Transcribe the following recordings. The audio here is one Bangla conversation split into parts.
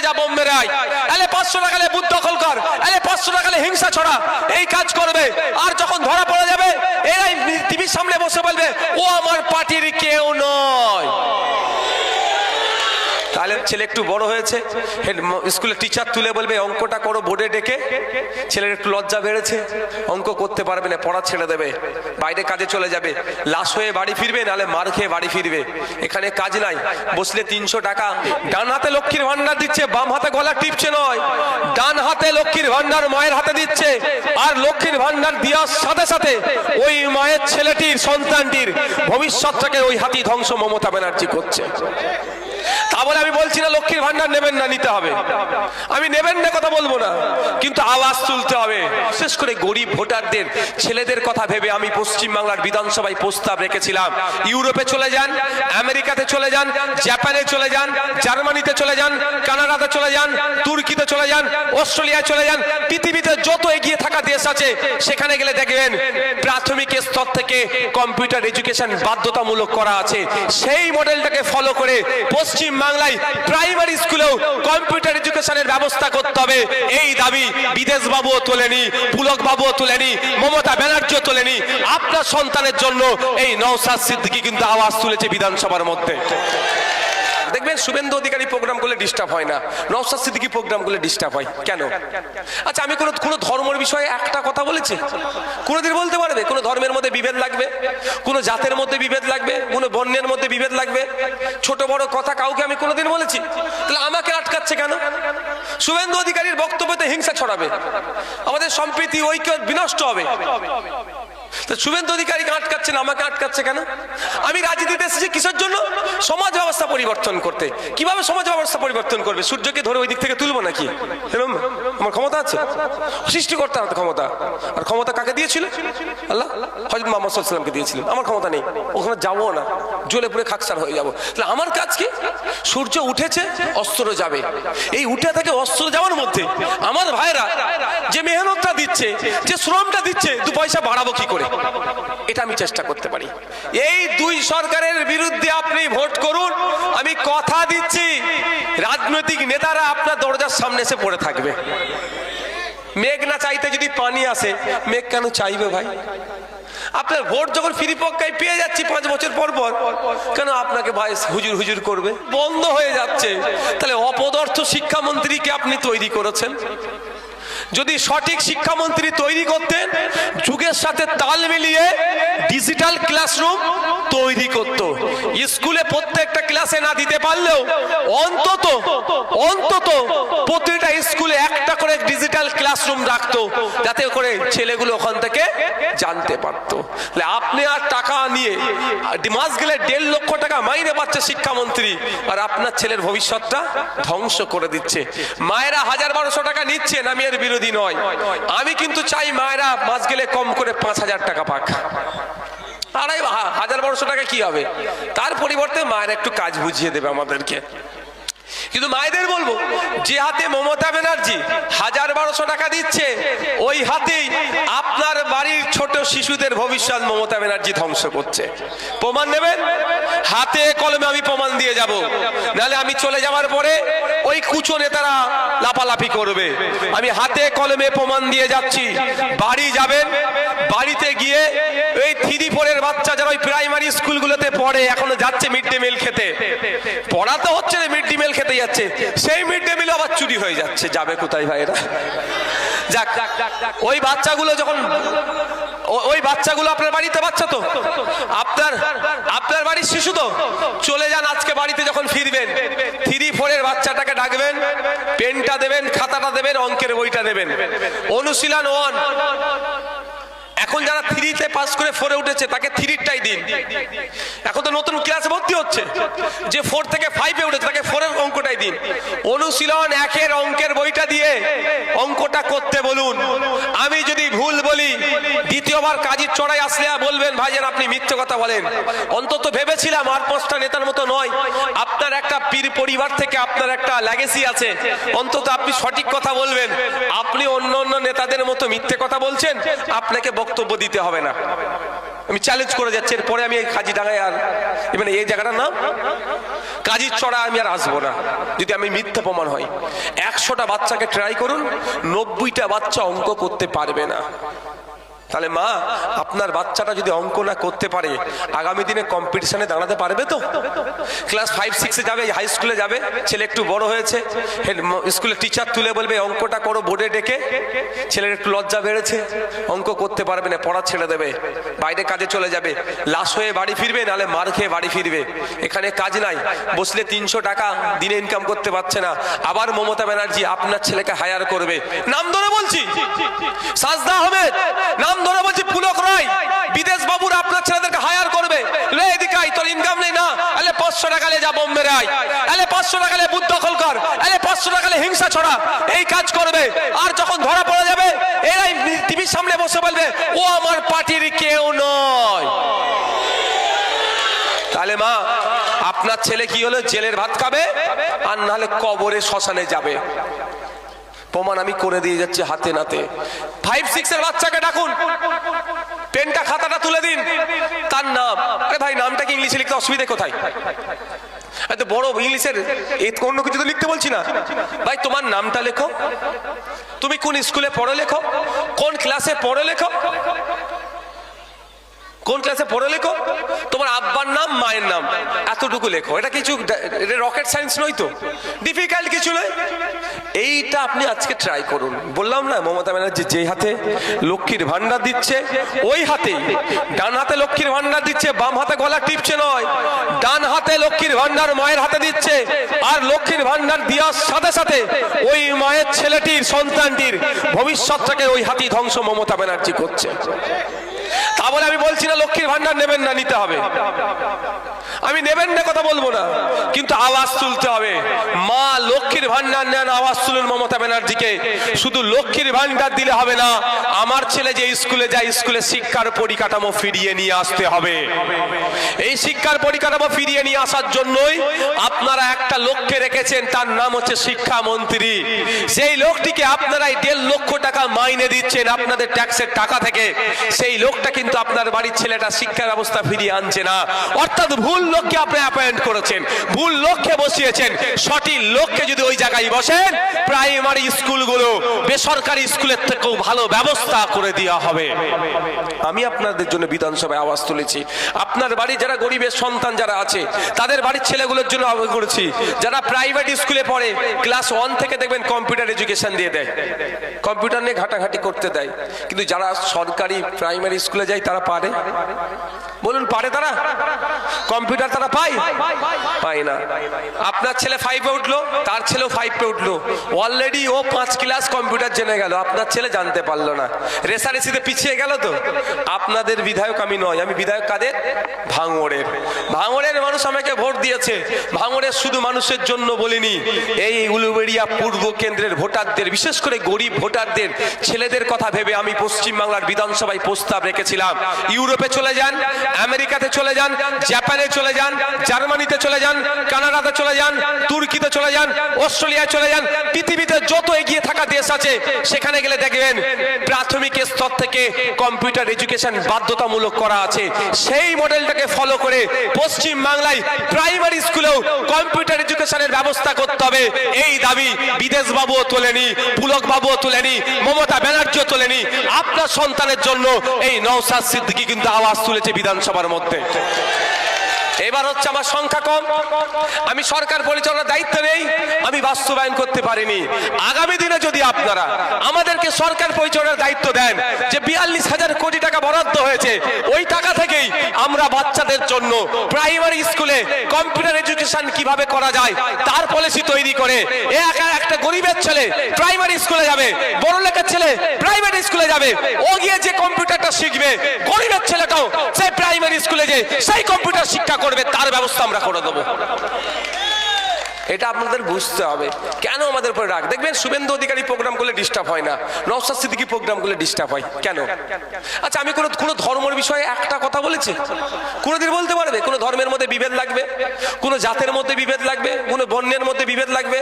যা বোম মেরে আয়, এলে 500 টাকা বুথ দখল কর, এলে 500 টাকা হিংসা ছড়া, এই কাজ করবে। আর যখন ধরা পড়ে যাবে এরাই টিভির সামনে বসে বলবে ও আমার পার্টির কেউ নয়। তাহলে ছেলে একটু বড় হয়েছে, স্কুলের টিচার তুলে বলবে অঙ্কটা করো বোর্ডে ডেকে, ছেলের একটু লজ্জা বেড়েছে, অঙ্ক করতে পারবে না, পড়া ছেড়ে দেবে, বাইরে কাজে চলে যাবে, লাশ হয়ে বাড়ি ফিরবে, নাহলে মার খেয়ে বাড়ি ফিরবে। এখানে কাজ নাই, বসলে 300 টাকা। ডান হাতে লক্ষ্মীর ভান্ডার দিচ্ছে, বাম হাতে গলা টিপছে নয়, ডান হাতে লক্ষ্মীর ভান্ডার মায়ের হাতে দিচ্ছে, আর লক্ষ্মীর ভান্ডার দেওয়ার সাথে সাথে ওই মায়ের ছেলেটির সন্তানটির ভবিষ্যৎটাকে ওই হাতি ধ্বংস মমতা ব্যানার্জি করছে। তা বলে আমি বলছি না লক্ষ্মীর ভান্ডার নেবেন না, নিতে হবে, আমি নেবেন না কথা বলবো না, কিন্তু আওয়াজ তুলতে হবে। বিশেষ করে গরিব ভোটারদের ছেলেদের কথা ভেবে আমি পশ্চিমবাংলার বিধানসভায় প্রস্তাব রেখেছিলাম, ইউরোপে চলে যান, আমেরিকাতে চলে যান, জাপানে চলে যান, জার্মানিতে চলে যান, কানাডাতে চলে যান, তুর্কিতে চলে যান, অস্ট্রেলিয়ায় চলে যান, পৃথিবীতে যত এগিয়ে থাকা দেশ আছে সেখানে গেলে দেখবেন প্রাথমিক স্তর থেকে কম্পিউটার এডুকেশন বাধ্যতামূলক করা আছে। সেই মডেলটাকে ফলো করে পশ্চিম বাংলায় প্রাইমারি স্কুলেও কম্পিউটার এডুকেশনের ব্যবস্থা করতে হবে। এই দাবি বিদেশ বাবুও তোলেনি, পুলক বাবুও তোলেনি, মমতা ব্যানার্জিও তোলেনি। আপনার সন্তানের জন্য এই নওশাদ সিদ্দিকী কিন্তু আওয়াজ তুলেছে বিধানসভার মধ্যে। দেখবেন শুভেন্দু অধিকারী প্রোগ্রাম করলে ডিস্টার্ব হয় না, নওশাদ সিদ্দিকী প্রোগ্রাম করলে ডিস্টার্ব হয় কেন? আচ্ছা, আমি কোনো ধর্মের বিষয়ে একটা কথা বলেছি? কোনোদিন বলতে পারবে কোনো ধর্মের মধ্যে বিভেদ লাগবে, কোনো জাতের মধ্যে বিভেদ লাগবে, কোনো বর্ণের মধ্যে বিভেদ লাগবে? ছোট বড় কথা কাউকে আমি কোনোদিন বলেছি? তাহলে আমাকে আটকাচ্ছে কেন? শুভেন্দু অধিকারীর বক্তব্যতে হিংসা ছড়াবে, আমাদের সম্প্রীতি ঐক্য বিনষ্ট হবে। শুভেন্দু অধিকারীকে আটকাচ্ছেন, আমাকে আটকাচ্ছে কেন? আমি রাজনীতিতে এসেছি কিসের জন্য? সমাজ ব্যবস্থা পরিবর্তন করতে। কিভাবে সমাজ ব্যবস্থা পরিবর্তন করবে? সূর্যকে ধরে ওই দিক থেকে তুলবো নাকি? এরকম আমার ক্ষমতা আছে? সৃষ্টিকর্তার ক্ষমতা। আর ক্ষমতা কাকে দিয়েছিল? আল্লাহ, হযরত মুহাম্মদ সাল্লাল্লাহু আলাইহি ওয়াসাল্লামকে দিয়েছিলেন। আমার ক্ষমতা নেই, ওখানে যাবো না, জ্বলে পুড়ে খাকসার হয়ে যাবো। তাহলে আমার কাজ কি? সূর্য উঠেছে, অস্ত্র যাবে, এই উঠে থেকে অস্ত্র যাওয়ার মধ্যে আমার ভাইরা যে মেহনতটা দিচ্ছে, যে শ্রমটা দিচ্ছে, 2 পয়সা বাড়াবো কি করে, এটা আমি চেষ্টা করতে পারি। এই 2 সরকারের বিরুদ্ধে আপনি ভোট করুন, আমি কথা দিচ্ছি রাজনৈতিক নেতারা আপনার দরজার সামনে এসে পড়ে থাকবে। মেঘ না চাইতে যদি পানি আসে, মেঘ কেন চাইবে ভাই? আপনার ভোট যখন ফ্রি পক্কায় পেয়ে যাচ্ছি 5 বছর পর পর, কেন আপনাকে ভাই হুজুর হুজুর করবে? বন্ধ হয়ে যাচ্ছে। তাহলে অপদার্থ শিক্ষামন্ত্রীকে আপনি তৈরি করেছেন। যদি সঠিক শিক্ষামন্ত্রী তৈরি করতেন, যুগের সাথে তাল মিলিয়ে ডিজিটাল ক্লাসরুম তৈরি করত, স্কুলে প্রত্যেকটা ক্লাসে না দিতে পারলেও অন্তত প্রতিটা স্কুলে একটা করে ডিজিটাল ক্লাসরুম রাখতো, যাতে করে ছেলেগুলো ওখান থেকে জানতে পারতো। আপনি আর টাকা নিয়ে মাস গেলে 1.5 লক্ষ টাকা মাইনে পাচ্ছে শিক্ষামন্ত্রী, আর আপনার ছেলের ভবিষ্যৎটা ধ্বংস করে দিচ্ছে। মায়েরা 1000-1200 টাকা নিচ্ছেন, আমি এর বিরোধী নয়, আমি কিন্তু চাই মায়েরা মাস গেলে কম করে 5000 টাকা পাক। 1000-1200 টাকা কি হবে? তার পরিবর্তে মায়েরা একটু কাজ বুঝিয়ে দেবে আমাদেরকে। কিন্তু মায়েদের বলবো, যে হাতে মমতা ব্যানার্জি 1000-1200 টাকা দিচ্ছে, ওই হাতেই আপনার বাড়ির ছোট শিশুদের ভবিষ্যৎ মমতা ব্যানার্জি ধ্বংস করছে। প্রমাণ নেবেন? হাতে কলমে আমি প্রমাণ দিয়ে যাব, নাহলে আমি চলে যাওয়ার পরে ওই কুচো নেতারা লাফালাফি করবে। আমি হাতে কলমে প্রমাণ দিয়ে যাচ্ছি। বাড়ি যাবেন, বাড়িতে গিয়ে এই 3-4 এর বাচ্চা যারা ওই প্রাইমারি স্কুলগুলোতে পড়ে, এখনো যাচ্ছে মিড ডে মিল খেতে, পড়াতে হচ্ছে না, মিড ডে মিল খেতে যাচ্ছে, সেই মিড ডে মিল আবার চুরি হয়ে যাচ্ছে। যাবে কোথায় ভাইরা? যাক, ওই বাচ্চাগুলো যখন, ওই বাচ্চাগুলো আপনার বাড়িতে বাচ্চা তো, আপনার বাড়ির শিশু তো, চলে যান আজকে বাড়িতে, যখন ফিরবেন 3-4 এর বাচ্চাটাকে ডাকবেন, পেনটা দেবেন, খাতাটা দেবেন, অঙ্কের বইটা দেবেন, অনুশীলন 1। এখন যারা 3-তে পাস করে 4-এ উঠেছে তাকে 3-টাই দিন। এখন তো নতুন ক্লাসে ভর্তি হচ্ছে, যে 4 থেকে 5-এ উঠেছে তাকে 4-এর অঙ্কটাই দিন। অনুশীলন 1-এর অঙ্কের বইটা দিয়ে অঙ্কটা করতে বলুন। আমি যদি ভুল বলি, দ্বিতীয়বার কাজের চড়াই আসলে বলবেন ভাইজান আপনি মিথ্যে কথা বলেন। অন্তত ভেবেছিলাম আর 5টা নেতার মতো নয়, আপনার একটা পীর পরিবার থেকে আপনার একটা লেগেসি আছে, অন্তত আপনি সঠিক কথা বলবেন। আপনি অন্য নেতাদের মতো মিথ্যে কথা বলছেন, আপনাকে বক্তব্য দিতে হবে না। আমি চ্যালেঞ্জ করে যাচ্ছি, এরপরে আমি এই কাজীডাঙ্গায় আর মানে এই জায়গাটার নাম কাজীর চড়া আমি আর আসবো না যদি আমি মিথ্যা প্রমাণ হয়। 100টা বাচ্চাকে ট্রাই করুন, 90টা বাচ্চা অঙ্ক করতে পারবে না। তাহলে মা, আপনার বাচ্চাটা যদি অঙ্ক না করতে পারে আগামী দিনে কম্পিটিশনে দাঁড়াতে পারবে তো? ক্লাস 5-6-এ যাবে, হাই স্কুলে যাবে, ছেলে একটু বড় হয়েছে, স্কুলের টিচার তুলে বলবে অঙ্কটা করো বোর্ডে ডেকে, ছেলের একটু লজ্জা বেড়েছে, অঙ্ক করতে পারবে না, পড়া ছেড়ে দেবে, বাইরে কাজে চলে যাবে, লাশ হয়ে বাড়ি ফিরবে, নাহলে মার খেয়ে বাড়ি ফিরবে। এখানে কাজ নাই, বসলে 300 টাকা দিনে ইনকাম করতে পারছে না, আবার মমতা ব্যানার্জি আপনার ছেলেকে হায়ার করবে। নাম ধরে বলছি, সাজদা আহমেদ, নাম ধরে বলছি, পুলক রায়, বিদেশ বাবুর আপনার ছেলেদেরকে হায়ার করবে। লে এদিকে আয়, তোর ইনকাম নেই না, আলে 500 টাকা লে যা বোম্বে রে আয়, আলে 500 টাকা লে বুথ দখল কর, আলে 500 টাকা লে হিংসা ছড়া, এই কাজ করবে। আর যখন ধরা পড়ে যাবে এরাই টিভির সামনে বসে বলবে ও আমার পার্টির কেউ নয়। তাহলে মা, আপনার ছেলে কি হলো, জেলের ভাত খাবে আর নাহলে কবরে শ্মশানে যাবে। প্রমাণ আমি করে দিয়ে যাচ্ছি হাতে নাতে। 5-6 এর বাচ্চাকে ডাকুন, পেনটা খাতাটা তুলে দিন, তার নাম। আরে ভাই, নামটা কি ইংলিশে লিখতে অসুবিধা কোথায়? এত বড় ইংলিশের অন্য কিছু তো লিখতে বলছি না ভাই, তোমার নামটা লেখো, তুমি কোন স্কুলে পড়ো লেখো, কোন ক্লাসে পড়ো লেখো, কোন ক্লাসে পড়ে লেখো, তোমার আব্বার নাম মায়ের নাম এতটুকু লেখো। এটা কিছু রকেট সায়েন্স নয় তো, ডিফিকাল্ট কিছু নয়। এইটা আপনি আজকে ট্রাই করুন। বললাম না, মমতা ব্যানার্জি যে হাতে লক্ষ্মীর ভান্ডার দিচ্ছে ওই হাতেই, ডান হাতে লক্ষ্মীর ভান্ডার দিচ্ছে, বাম হাতে গলা টিপছে নয়, ডান হাতে লক্ষ্মীর ভান্ডার মায়ের হাতে দিচ্ছে, আর লক্ষ্মীর ভান্ডার দেওয়ার সাথে সাথে ওই মায়ের ছেলেটির সন্তানটির ভবিষ্যৎটাকে ওই হাতি ধ্বংস মমতা ব্যানার্জি করছে। তা বলে আমি বলছি না লক্ষ্মীর ভান্ডার নেবেন না, নিতে হবে, আমি নেবেন না কথা বলবো না, কিন্তু আওয়াজ তুলতে হবে। মা লক্ষ্মীর ভান্ডার নেন, আওয়াজ তুলুন মমতা ব্যানার্জিকে। শুধু লক্ষ্মীর ভান্ডার দিলে হবে না, আমার ছেলে যে স্কুলে যায় স্কুলে শিক্ষার পরিকাঠামো ফিরিয়ে নিয়ে আসতে হবে। এই শিক্ষার পরিকাঠামো ফিরিয়ে নিয়ে আসার জন্যই আপনারা একটা লোককে রেখেছেন, তার নাম হচ্ছে শিক্ষামন্ত্রী। সেই লোকটিকে আপনারা 1.5 লক্ষ টাকা মাইনে দিচ্ছেন আপনাদের ট্যাক্সের টাকা থেকে। সেই লোকটা কিন্তু আপনার বাড়ির ছেলেটা শিক্ষা ব্যবস্থা ফিরিয়ে আনছে না, অর্থাৎ ভুল লোককে আপনি অ্যাপয়েন্ট করেছেন, ভুল লোককে বসিয়েছেন। সঠিক লোককে যদি ওই জায়গায় বসেন, প্রাইমারি স্কুলগুলো বেসরকারি স্কুলের থেকেও ভালো ব্যবস্থা করে দেওয়া হবে। আমি আপনাদের জন্য বিধানসভায় আওয়াজ তুলেছি। আপনার বাড়ি যারা গরিবের সন্তান যারা আছে, তাদের বাড়ির ছেলেগুলোর জন্য আওয়াজ করেছি। যারা প্রাইভেট স্কুলে পড়ে, ক্লাস 1 থেকে দেখবেন কম্পিউটার এডুকেশন দিয়ে দেয়, কম্পিউটার নিয়ে ঘাটাঘাটি করতে দেয়, কিন্তু যারা সরকারি প্রাইমারি স্কুলে যায় তারা পারে? বলুন, পারে তারা? কম্পিউটার তারা পায়? পায় না। আপনার ছেলে 5-এ উঠলো, তার ছেলেও 5-এ উঠলো, অলরেডি ও 5 ক্লাস কম্পিউটার জেনে গেল, আপনার ছেলে জানতে পারলো না, রেসারেসিতে পিছিয়ে গেল। তো আপনাদের বিধায়ক আমি নয়, আমি বিধায়ক কাদের? ভাঙড়ের। ভাঙড়ের মানুষ আমাকে ভোট দিয়েছে। ভাঙড়ের শুধু মানুষের জন্য বলিনি, এই উলুবেড়িয়া পূর্ব কেন্দ্রের ভোটারদের, বিশেষ করে গরিব ভোটারদের ছেলেদের কথা ভেবে আমি পশ্চিমবাংলার বিধানসভায় প্রস্তাব রেখেছিলাম, ইউরোপে চলে যান, আমেরিকাতে চলে যান, জাপানে চলে যান, জার্মানিতে চলে যান, কানাডাতে চলে যান, তুর্কিতে চলে যান, অস্ট্রেলিয়ায় চলে যান, পৃথিবীতে যত এগিয়ে থাকা দেশ আছে সেখানে গেলে দেখবেন প্রাথমিক স্তর থেকে কম্পিউটার এডুকেশন বাধ্যতামূলক করা আছে। সেই মডেলটাকে ফলো করে পশ্চিম বাংলায় প্রাইমারি স্কুলেও কম্পিউটার এডুকেশনের ব্যবস্থা করতে হবে। এই দাবি বিদেশ বাবুও তোলেনি, পুলক বাবুও তোলেনি, মমতা ব্যানার্জিও তোলেনি। আপনার সন্তানের জন্য এই নওশাদ সিদ্দিকী কিন্তু আওয়াজ তুলেছে বিধানসভার মধ্যে। এবার হচ্ছে আমার সংখ্যা কম, আমি সরকার পরিচালনার দায়িত্ব নেই, আমি বাস্তবায়ন করতে পারিনি। আগামী দিনে যদি আপনারা আমাদেরকে সরকার পরিচালনার দায়িত্ব দেন, যে 42,000 কোটি টাকা বরাদ্দ হয়েছে, ওই টাকা থেকেই আমরা বাচ্চাদের জন্য প্রাইমারি স্কুলে কম্পিউটার এডুকেশন কিভাবে করা যায় তার পলিসি তৈরি করে, একটা গরিবের ছেলে প্রাইমারি স্কুলে যাবে, বড় লোকের ছেলে প্রাইমারি স্কুলে যাবে, ও গিয়ে যে কম্পিউটারটা শিখবে, গরিবের ছেলেটাও সেই প্রাইমারি স্কুলে যে সেই কম্পিউটার শিক্ষা করবে, তার ব্যবস্থা আমরা করে দেবো। এটা আপনাদের বুঝতে হবে কেন আমাদের উপরে রাগ। দেখবেন শুভেন্দু অধিকারী প্রোগ্রাম করলে ডিস্টার্ব হয় না, নওশাদ সিদ্দিকী প্রোগ্রাম করলে ডিস্টার্ব হয় কেন? আচ্ছা, আমি কোনো ধর্মের বিষয়ে একটা কথা বলেছি? কোনোদিন বলতে পারবে কোনো ধর্মের মধ্যে বিভেদ লাগবে, কোনো জাতের মধ্যে বিভেদ লাগবে, কোনো বর্ণের মধ্যে বিভেদ লাগবে?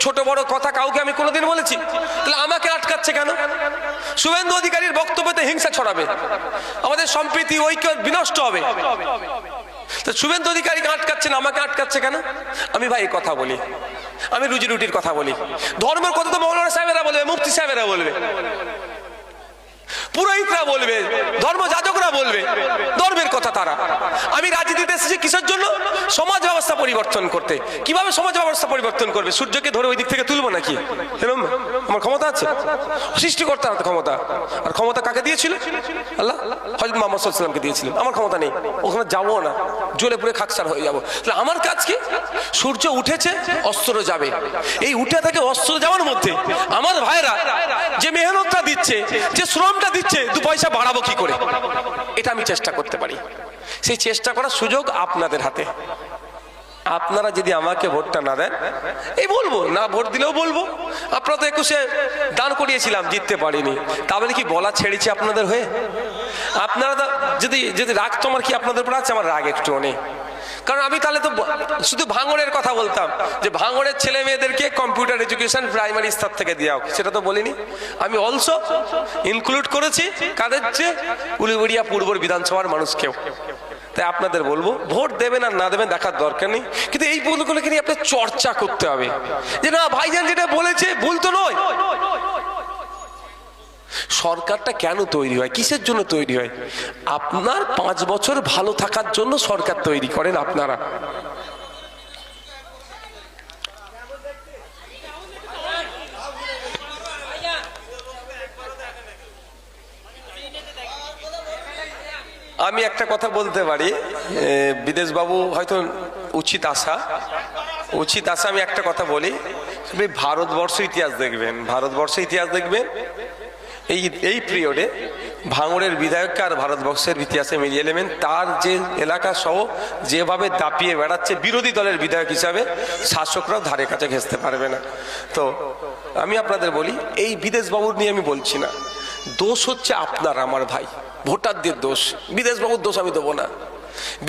ছোট বড় কথা কাউকে আমি কোনোদিন বলেছি? তাহলে আমাকে আটকাচ্ছে কেন? শুভেন্দু অধিকারীর বক্তব্যতে হিংসা ছড়াবে, আমাদের সম্প্রীতি ঐক্য বিনষ্ট হবে। শুভেন্দু অধিকারীকে আটকাচ্ছে না, আমাকে আটকাচ্ছে কেন? আমি ভাই কথা বলি, আমি রুজি রুটির কথা বলি। ধর্মের কথা তো মৌলানা সাহেবেরা বলবে, মুফতি সাহেবেরা বলবে, পুরোহিতরা বলবে, ধর্ম যাজকরা বলবে ধর্মের কথা তারা। আমি রাজনীতিতে এসেছি কিসের জন্য? সমাজ ব্যবস্থা পরিবর্তন করতে। কিভাবে সমাজ ব্যবস্থা পরিবর্তন করবে? সূর্যকে ধরে ওই দিক থেকে তুলবো নাকি? এরকম আমার ক্ষমতা আছে? সৃষ্টিকর্তার হাতে ক্ষমতা। আর ক্ষমতা কাকে দিয়েছিল? আল্লাহ হযরত মুহাম্মদ সাল্লাল্লাহু আলাইহি ওয়াসাল্লামকে দিয়েছিলেন। আমার ক্ষমতা নেই, ওখানে যাবো না, জ্বলে পুড়ে খাকসার হয়ে যাবো। তাহলে আমার কাজ কি? সূর্য উঠেছে, অস্ত্র যাবে। এই উঠে থেকে অস্ত্র যাওয়ার মধ্যে আমার ভাইরা যে মেহনতটা দিচ্ছে, যে শ্রমটা দিচ্ছে, দু পয়সা বাড়াবো কি করে, এটা আমি চেষ্টা করতে পারি। সেই চেষ্টা করার সুযোগ আপনাদের হাতে। আপনারা যদি আমাকে ভোটটা না দেন, এই বলবো না, ভোট দিলেও বলবো আপনারা তো 21-এ দান করিয়েছিলাম, জিততে পারিনি, তাহলে কি বলা ছেড়েছি আপনাদের হয়ে? আপনারা যদি রাগ তোমার কি আপনাদের উপর আছে? আমার রাগ একটু নেই, কারণ আমি তাহলে তো শুধু ভাঙড়ের কথা বলতাম যে ভাঙড়ের ছেলে মেয়েদেরকে কম্পিউটার এডুকেশন প্রাইমারি স্তর থেকে দেওয়া হোক, সেটা তো বলিনি। আমি অলসো ইনক্লুড করেছি কাদের চেয়ে? উলুবেড়িয়া পূর্ব বিধানসভার মানুষকেও। তাই আপনাদের বলবো, ভোট দেবেন আর না দেবেন দেখার দরকার নেই, কিন্তু এই ভুলগুলোকে নিয়ে আপনার চর্চা করতে হবে যে না ভাইজান যেটা বলেছে ভুল তো নয়। সরকারটা কেন তৈরি হয়, কিসের জন্য তৈরি হয়? আপনার 5 বছর ভালো থাকার জন্য সরকার তৈরি করেন আপনারা। আমি একটা কথা বলতে পারি, বিদেশ বাবু হয়তো উচিত আশা। আমি একটা কথা বলি, ভারতবর্ষ ইতিহাস দেখবেন, এই পিরিয়ডে ভাঙড়ের বিধায়ককে আর ভারতবর্ষের ইতিহাসে মিলিয়ে নেবেন, তার যে এলাকা সহ যেভাবে দাপিয়ে বেড়াচ্ছে বিরোধী দলের বিধায়ক হিসাবে, শাসকরাও ধারে কাছে ঘেঁচতে পারবে না। তো আমি আপনাদের বলি, এই বিদেশ বাবুর নিয়ে আমি বলছি না, দোষ হচ্ছে আপনার আমার ভাই, ভোটারদের দোষ। বিদেশ বাবুর দোষ আমি দেবো না।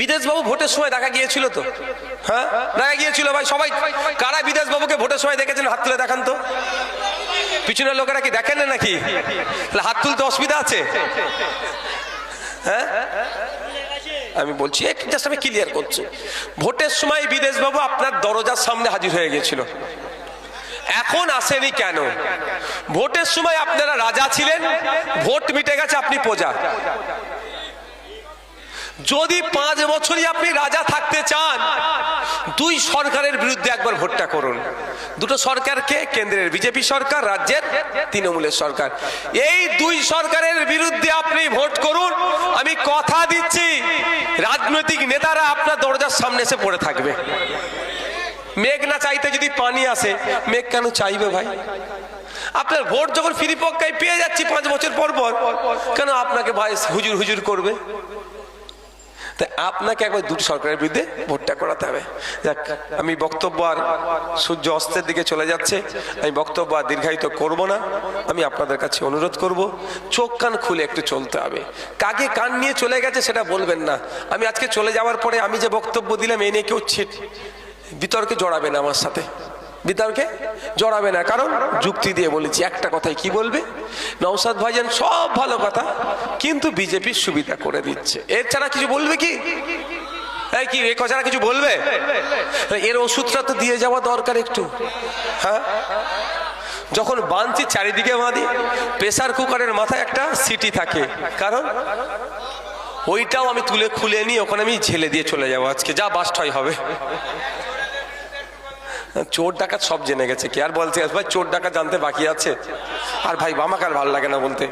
বিদেশ বাবু ভোটের সময় দেখা গিয়েছিল তো? হ্যাঁ, দেখা গিয়েছিল ভাই। সবাই কারা বিদেশ বাবুকে ভোটের সময় দেখেছেন? হাত তুলে দেখান তো। পিছনের লোকেরা কি দেখেন না নাকি? হাত তুলতে অসুবিধা আছে? হ্যাঁ, আমি বলছি, জাস্ট আমি ক্লিয়ার করছি। ভোটের সময় বিদেশ বাবু আপনার দরজার সামনে হাজির হয়ে গিয়েছিল, এখন আসেনি কেন? ভোটের সময় আপনারা রাজা ছিলেন, ভোট মিটে গেছে, আপনি প্রজা। যদি 5 বছরই আপনি রাজা থাকতে চান, 2 সরকারের বিরুদ্ধে একবার ভোটটা করুন। দুটো সরকারকে, কেন্দ্রের বিজেপি সরকার, রাজ্যের তৃণমূলের সরকার, এই 2 সরকারের বিরুদ্ধে আপনি ভোট করুন। আমি কথা দিচ্ছি, রাজনৈতিক নেতারা আপনার দরজার সামনে এসে পড়ে থাকবে। মেঘ না চাইতে যদি পানি আসে, মেঘ কেন চাইবে ভাই? আপনার ভোট যখন ফ্রি পক্কায় পেয়ে যাচ্ছি 5 বছর পর পর, কেন আপনাকে ভাই হুজুর হুজুর করবে? তাই আপনাকে একবার 2 সরকারের বিরুদ্ধে ভোটটা করাতে হবে। যাক, আমি বক্তব্য আর সূর্য অস্তের দিকে চলে যাচ্ছে, আমি বক্তব্য আর দীর্ঘায়িত করব না। আমি আপনাদের কাছে অনুরোধ করব, চোখ কান খুলে একটু চলতে হবে। কাকে কান নিয়ে চলে গেছে সেটা বলবেন না। আমি আজকে চলে যাওয়ার পরে আমি যে বক্তব্য দিলাম, এ নিয়ে কেউ বিতর্কে জড়াবে না, আমার সাথে বিতর্কে জড়াবে না, কারণ যুক্তি দিয়ে বলেছি। একটা কথাই কি বলবে, নওশাদ ভাইজান সব ভালো কথা, কিন্তু বিজেপির সুবিধা করে দিচ্ছে, এর ছাড়া কিছু বলবে কি? কি এ কথা কিছু বলবে? এর ওষুধটা তো দিয়ে যাওয়া দরকার একটু। হ্যাঁ, যখন বাঁধছি চারিদিকে বাঁধি, প্রেসার কুকারের মাথায় একটা সিটি থাকে, কারণ ওইটাও আমি খুলে নিয়ে ওখানে আমি ঝেলে দিয়ে চলে যাবো। আজকে যা বাস্ট হবে। চোর ডাকাত সব জেনে গেছে, কি আর বলছে ভাই, চোর ডাকাত জানতে বাকি আছে? আর ভাই আমাকে আর ভালো লাগে না বলতে।